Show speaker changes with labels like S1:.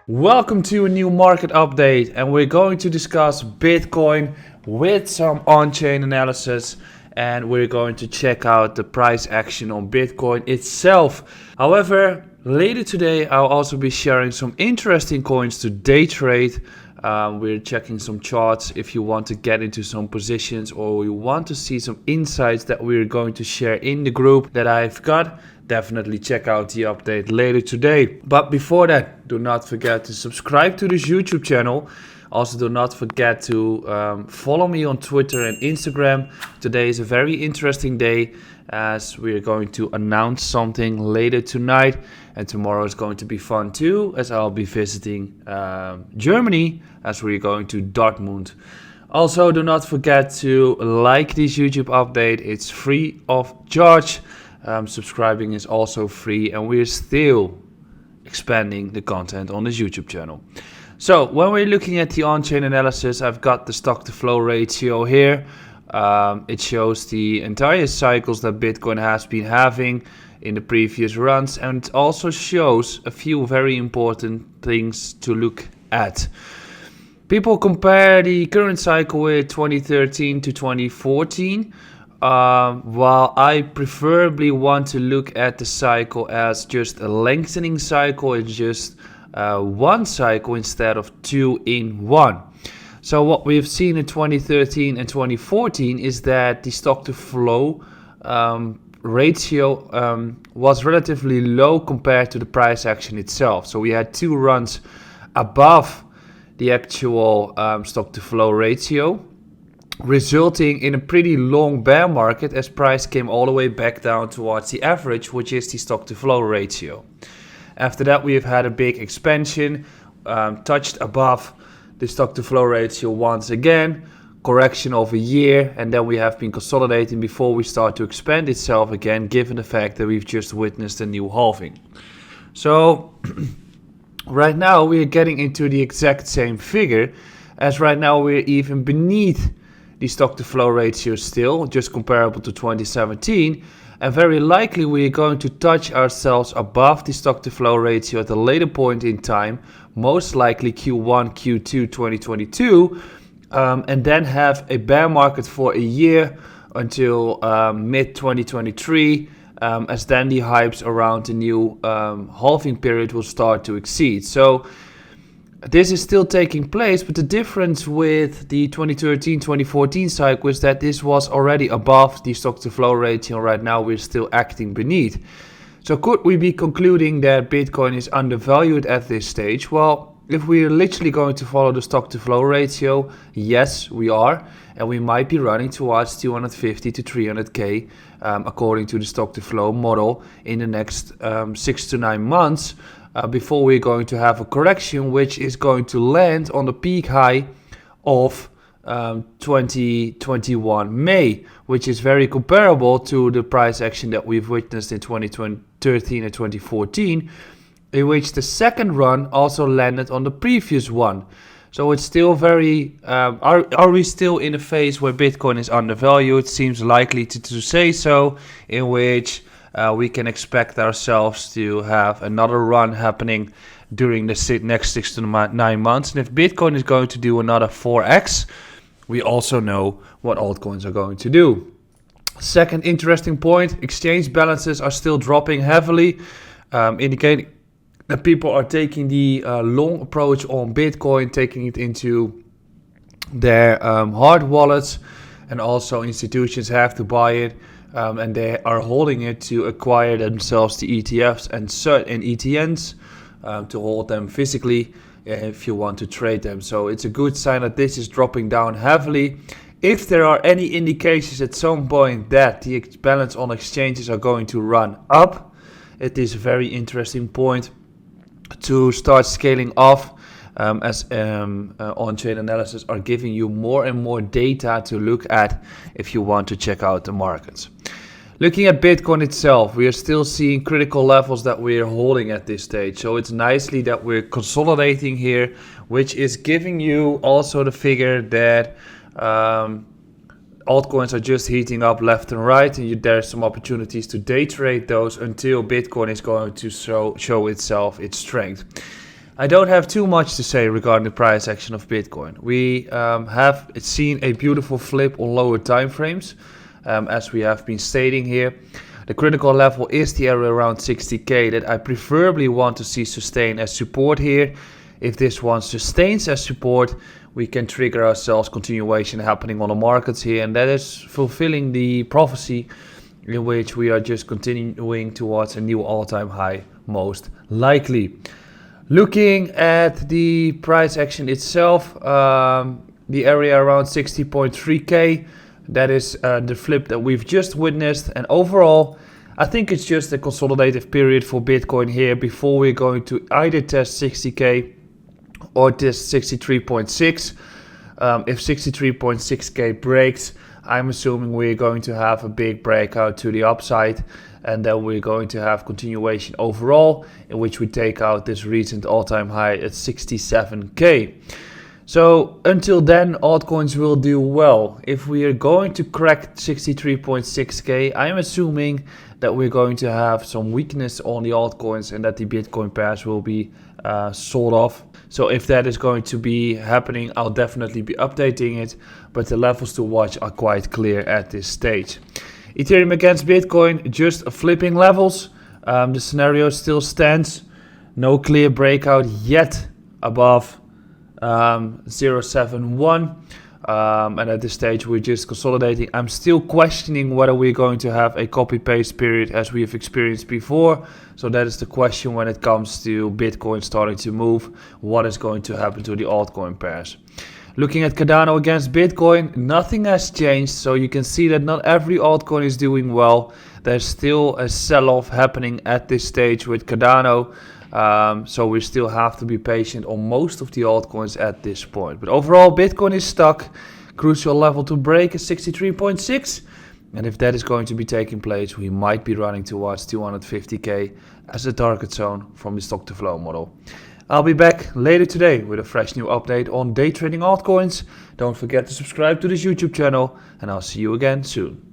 S1: Welcome to a new market update, and we're going to discuss Bitcoin with some on-chain analysis, and we're going to check out the price action on Bitcoin itself. However, later today I'll also be sharing some interesting coins to day trade. We're checking some charts if you want to get into some positions or you want to see some insights that we're going to share in the group that I've got. Definitely check out the update later today. But before that, do not forget to subscribe to this YouTube channel. Also, do not forget to follow me on Twitter and Instagram. Today is a very interesting day as we're going to announce something later tonight. And tomorrow is going to be fun too, as I'll be visiting Germany as we're going to Dortmund. Also, do not forget to like this YouTube update. It's free of charge. Subscribing is also free, and we're still expanding the content on this YouTube channel. So when we're looking at the on-chain analysis, I've got the stock to flow ratio here. It shows the entire cycles that Bitcoin has been having in the previous runs, and it also shows a few very important things to look at. People compare the current cycle with 2013 to 2014. While I preferably want to look at the cycle as just a lengthening cycle, it's just one cycle instead of two in one. So what we've seen in 2013 and 2014 is that the stock to flow ratio was relatively low compared to the price action itself. So we had two runs above the actual stock to flow ratio, resulting in a pretty long bear market as price came all the way back down towards the average, which is the stock to flow ratio. After that, we have had a big expansion, touched above the stock to flow ratio once again, correction of a year, and then we have been consolidating before we start to expand itself again, given the fact that we've just witnessed a new halving. So right now we are getting into the exact same figure, as right now we're even beneath the stock to flow ratio still, just comparable to 2017, and very likely we are going to touch ourselves above the stock to flow ratio at a later point in time, most likely Q1, Q2 2022, and then have a bear market for a year until mid 2023, as then the hypes around the new halving period will start to exceed. So this is still taking place, but the difference with the 2013-2014 cycle is that this was already above the stock to flow ratio. Right now we're still acting beneath. So could we be concluding that Bitcoin is undervalued at this stage? Well, if we're literally going to follow the stock to flow ratio, yes, we are. And we might be running towards 250 to 300k according to the stock to flow model in the next 6 to 9 months. Before we're going to have a correction, which is going to land on the peak high of 2021 May, which is very comparable to the price action that we've witnessed in 2013 and 2014, in which the second run also landed on the previous one. So it's still very, are we still in a phase where Bitcoin is undervalued? It seems likely to say so, in which we can expect ourselves to have another run happening during the next 6 to 9 months. And if Bitcoin is going to do another 4x, we also know what altcoins are going to do. Second interesting point, exchange balances are still dropping heavily, indicating that people are taking the long approach on Bitcoin, taking it into their hard wallets, and also institutions have to buy it. And they are holding it to acquire themselves the ETFs and ETNs to hold them physically if you want to trade them. So it's a good sign that this is dropping down heavily. If there are any indications at some point that the balance on exchanges are going to run up, it is a very interesting point to start scaling off, as on-chain analysis are giving you more and more data to look at if you want to check out the markets. Looking at Bitcoin itself, we are still seeing critical levels that we are holding at this stage. So it's nicely that we're consolidating here, which is giving you also the figure that altcoins are just heating up left and right, and there's some opportunities to day trade those until Bitcoin is going to show itself its strength. I don't have too much to say regarding the price action of Bitcoin. We have seen a beautiful flip on lower time frames, as we have been stating here. The critical level is the area around 60k that I preferably want to see sustain as support here. If this one sustains as support, we can trigger ourselves continuation happening on the markets here, and that is fulfilling the prophecy in which we are just continuing towards a new all-time high, most likely. Looking at the price action itself, the area around 60.3k, that is the flip that we've just witnessed, and overall I think it's just a consolidative period for Bitcoin here before we're going to either test 60k or test 63.6. If 63.6k breaks, I'm assuming we're going to have a big breakout to the upside, and then we're going to have continuation overall, in which we take out this recent all-time high at 67k. So until then, altcoins will do well. If we are going to crack 63.6k, I'm assuming that we're going to have some weakness on the altcoins and that the Bitcoin pairs will be sold off. So if that is going to be happening, I'll definitely be updating it, but the levels to watch are quite clear at this stage. Ethereum against Bitcoin, just flipping levels. The scenario still stands. No clear breakout yet above 0.71, and at this stage we're just consolidating. I'm still questioning whether we're going to have a copy paste period as we have experienced before. So that is the question when it comes to Bitcoin starting to move. What is going to happen to the altcoin pairs? Looking at Cardano against Bitcoin, nothing has changed. So you can see that not every altcoin is doing well. There's still a sell-off happening at this stage with Cardano. So we still have to be patient on most of the altcoins at this point. But overall, Bitcoin is stuck. Crucial level to break is 63.6. And if that is going to be taking place, we might be running towards 250k as a target zone from the stock to flow model. I'll be back later today with a fresh new update on day trading altcoins. Don't forget to subscribe to this YouTube channel, and I'll see you again soon.